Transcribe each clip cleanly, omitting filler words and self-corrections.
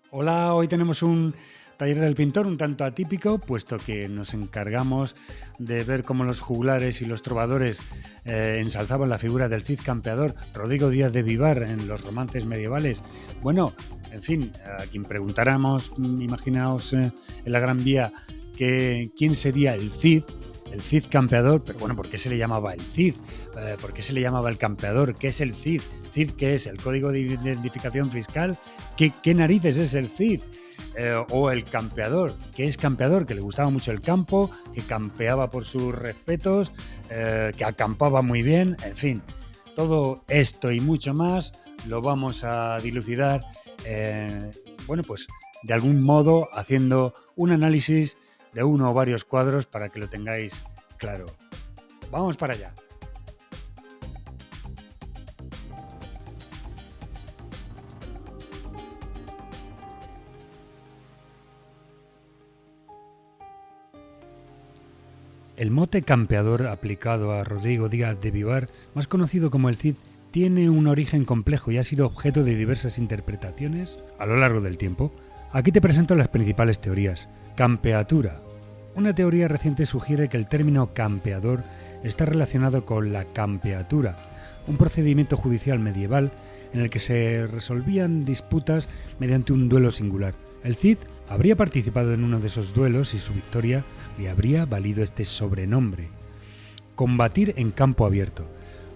Hola, hoy tenemos un taller del pintor un tanto atípico, puesto que nos encargamos de ver cómo los juglares y los trovadores ensalzaban la figura del Cid campeador, Rodrigo Díaz de Vivar, en los romances medievales. Bueno, en fin, a quien preguntáramos, imaginaos en la Gran Vía, quién sería el Cid campeador, pero bueno, ¿por qué se le llamaba el Cid? ¿Por qué se le llamaba el campeador? ¿Qué es el Cid? ¿Cid qué es? ¿El código de identificación fiscal? ¿Qué narices es el Cid? O el campeador. ¿Qué es campeador? Que le gustaba mucho el campo, que campeaba por sus respetos, que acampaba muy bien, en fin. Todo esto y mucho más lo vamos a dilucidar, bueno, pues de algún modo haciendo un análisis de uno o varios cuadros para que lo tengáis claro. Vamos para allá. El mote campeador aplicado a Rodrigo Díaz de Vivar, más conocido como el Cid, tiene un origen complejo y ha sido objeto de diversas interpretaciones a lo largo del tiempo. Aquí te presento las principales teorías. Campeatura. Una teoría reciente sugiere que el término campeador está relacionado con la campeatura, un procedimiento judicial medieval en el que se resolvían disputas mediante un duelo singular. El Cid habría participado en uno de esos duelos y su victoria le habría valido este sobrenombre. Combatir en campo abierto.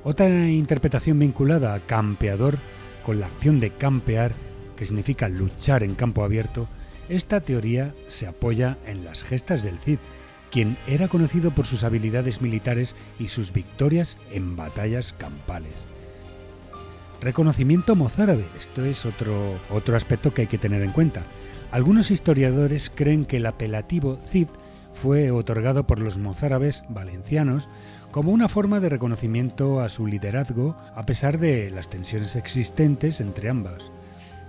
Otra interpretación vinculada a campeador, con la acción de campear, que significa luchar en campo abierto. Esta teoría se apoya en las gestas del Cid, quien era conocido por sus habilidades militares y sus victorias en batallas campales. Reconocimiento mozárabe. Esto es otro aspecto que hay que tener en cuenta. Algunos historiadores creen que el apelativo Cid fue otorgado por los mozárabes valencianos como una forma de reconocimiento a su liderazgo a pesar de las tensiones existentes entre ambas.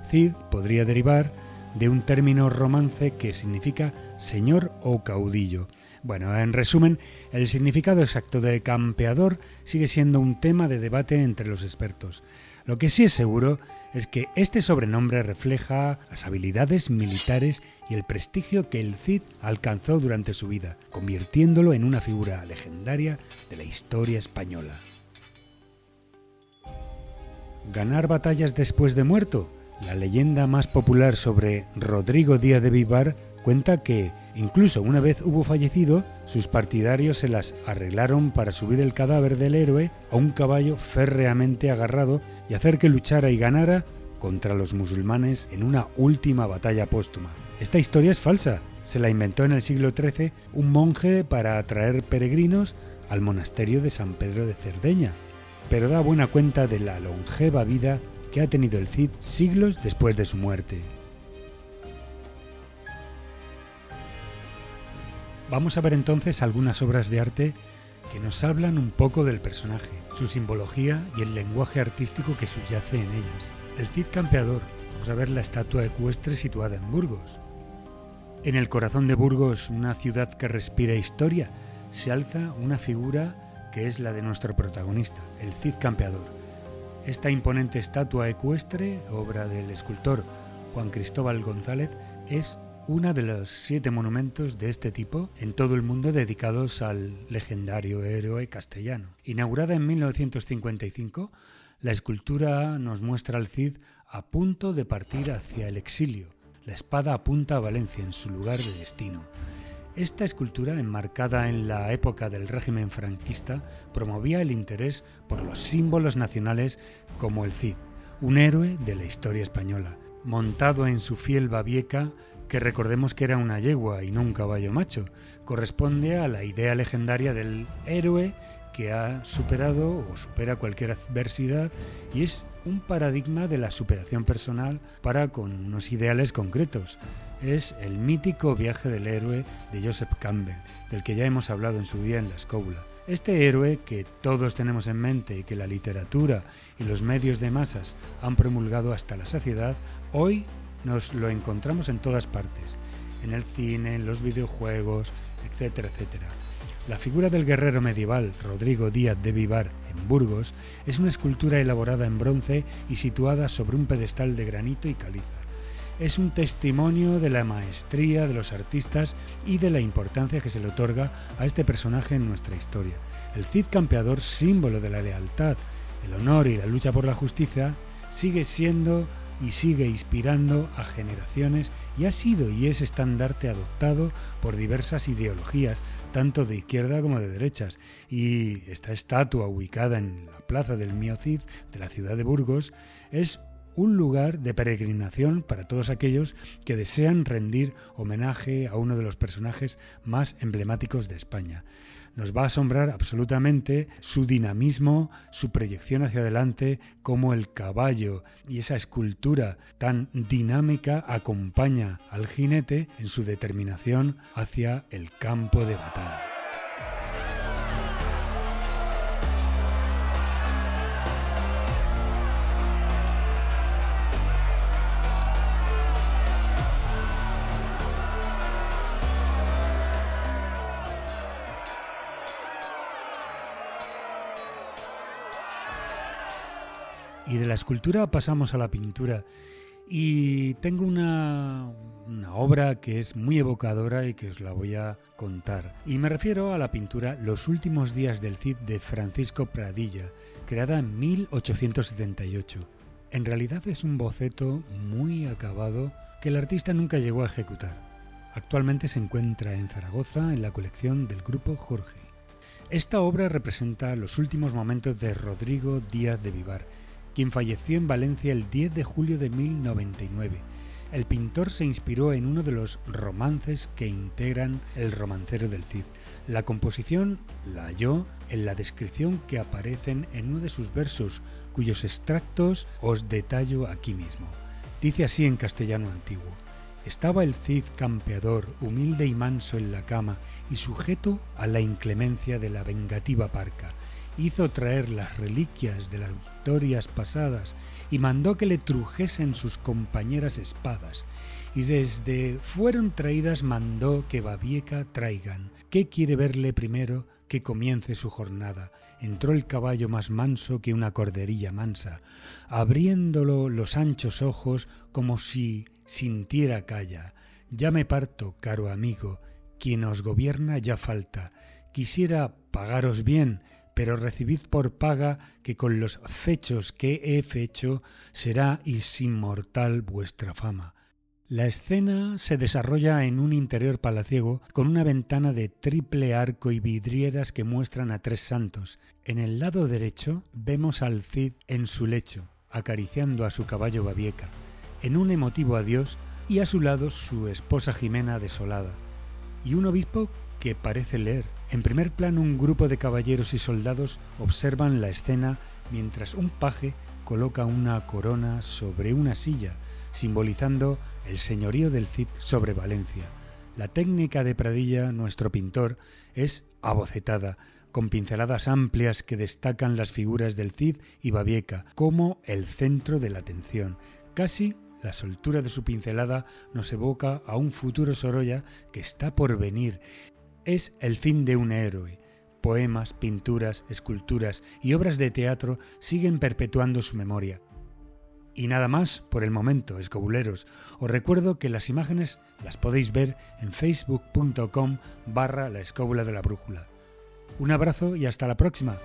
Cid podría derivar de un término romance que significa señor o caudillo. Bueno, en resumen, el significado exacto de campeador sigue siendo un tema de debate entre los expertos. Lo que sí es seguro es que este sobrenombre refleja las habilidades militares y el prestigio que el Cid alcanzó durante su vida, convirtiéndolo en una figura legendaria de la historia española. ¿Ganar batallas después de muerto? La leyenda más popular sobre Rodrigo Díaz de Vivar cuenta que, incluso una vez hubo fallecido, sus partidarios se las arreglaron para subir el cadáver del héroe a un caballo férreamente agarrado y hacer que luchara y ganara contra los musulmanes en una última batalla póstuma. Esta historia es falsa, se la inventó en el siglo XIII un monje para atraer peregrinos al monasterio de San Pedro de Cerdeña, pero da buena cuenta de la longeva vida que ha tenido el Cid siglos después de su muerte. Vamos a ver entonces algunas obras de arte que nos hablan un poco del personaje, su simbología y el lenguaje artístico que subyace en ellas. El Cid campeador. Vamos a ver la estatua ecuestre situada en Burgos. En el corazón de Burgos, una ciudad que respira historia, se alza una figura que es la de nuestro protagonista, el Cid campeador. Esta imponente estatua ecuestre, obra del escultor Juan Cristóbal González, es uno de los 7 monumentos de este tipo en todo el mundo dedicados al legendario héroe castellano. Inaugurada en 1955, la escultura nos muestra al Cid a punto de partir hacia el exilio. La espada apunta a Valencia, en su lugar de destino. Esta escultura, enmarcada en la época del régimen franquista, promovía el interés por los símbolos nacionales como el Cid, un héroe de la historia española, montado en su fiel babieca, que recordemos que era una yegua y no un caballo macho. Corresponde a la idea legendaria del héroe que ha superado o supera cualquier adversidad y es un paradigma de la superación personal para con unos ideales concretos. Es el mítico viaje del héroe de Joseph Campbell, del que ya hemos hablado en su día en La Escóbula. Este héroe que todos tenemos en mente y que la literatura y los medios de masas han promulgado hasta la saciedad, hoy nos lo encontramos en todas partes, en el cine, en los videojuegos, etcétera, etcétera. La figura del guerrero medieval Rodrigo Díaz de Vivar en Burgos es una escultura elaborada en bronce y situada sobre un pedestal de granito y caliza. es un testimonio de la maestría de los artistas y de la importancia que se le otorga a este personaje en nuestra historia. El Cid Campeador, símbolo de la lealtad, el honor y la lucha por la justicia, sigue siendo y sigue inspirando a generaciones y ha sido y es estandarte adoptado por diversas ideologías, tanto de izquierda como de derechas. Y esta estatua, ubicada en la plaza del Mío Cid de la ciudad de Burgos, es un lugar de peregrinación para todos aquellos que desean rendir homenaje a uno de los personajes más emblemáticos de España. Nos va a asombrar absolutamente su dinamismo, su proyección hacia adelante, cómo el caballo y esa escultura tan dinámica acompaña al jinete en su determinación hacia el campo de batalla. Y de la escultura pasamos a la pintura y tengo una obra que es muy evocadora y que os la voy a contar. Y me refiero a la pintura Los últimos días del Cid de Francisco Pradilla, creada en 1878. En realidad es un boceto muy acabado que el artista nunca llegó a ejecutar. Actualmente se encuentra en Zaragoza en la colección del Grupo Jorge. Esta obra representa los últimos momentos de Rodrigo Díaz de Vivar, quien falleció en Valencia el 10 de julio de 1099. El pintor se inspiró en uno de los romances que integran el Romancero del Cid. La composición la halló en la descripción que aparecen en uno de sus versos, cuyos extractos os detallo aquí mismo. Dice así en castellano antiguo: estaba el Cid campeador, humilde y manso en la cama, y sujeto a la inclemencia de la vengativa parca. Hizo traer las reliquias de las victorias pasadas y mandó que le trujesen sus compañeras espadas. Y desde fueron traídas mandó que Babieca traigan. ¿Qué quiere verle primero que comience su jornada? Entró el caballo más manso que una corderilla mansa, abriéndolo los anchos ojos como si sintiera calla. Ya me parto, caro amigo, quien os gobierna ya falta. Quisiera pagaros bien, pero recibid por paga que con los fechos que he fecho será inmortal vuestra fama. La escena se desarrolla en un interior palaciego con una ventana de triple arco y vidrieras que muestran a tres santos. En el lado derecho vemos al Cid en su lecho, acariciando a su caballo Babieca, en un emotivo adiós, y a su lado su esposa Jimena desolada, y un obispo que parece leer. En primer plano, un grupo de caballeros y soldados observan la escena mientras un paje coloca una corona sobre una silla, simbolizando el señorío del Cid sobre Valencia. La técnica de Pradilla, nuestro pintor, es abocetada, con pinceladas amplias que destacan las figuras del Cid y Babieca como el centro de la atención. Casi la soltura de su pincelada nos evoca a un futuro Sorolla que está por venir. Es el fin de un héroe. Poemas, pinturas, esculturas y obras de teatro siguen perpetuando su memoria. Y nada más por el momento, escobuleros. Os recuerdo que las imágenes las podéis ver en facebook.com/la escóbula de la brújula. Un abrazo y hasta la próxima.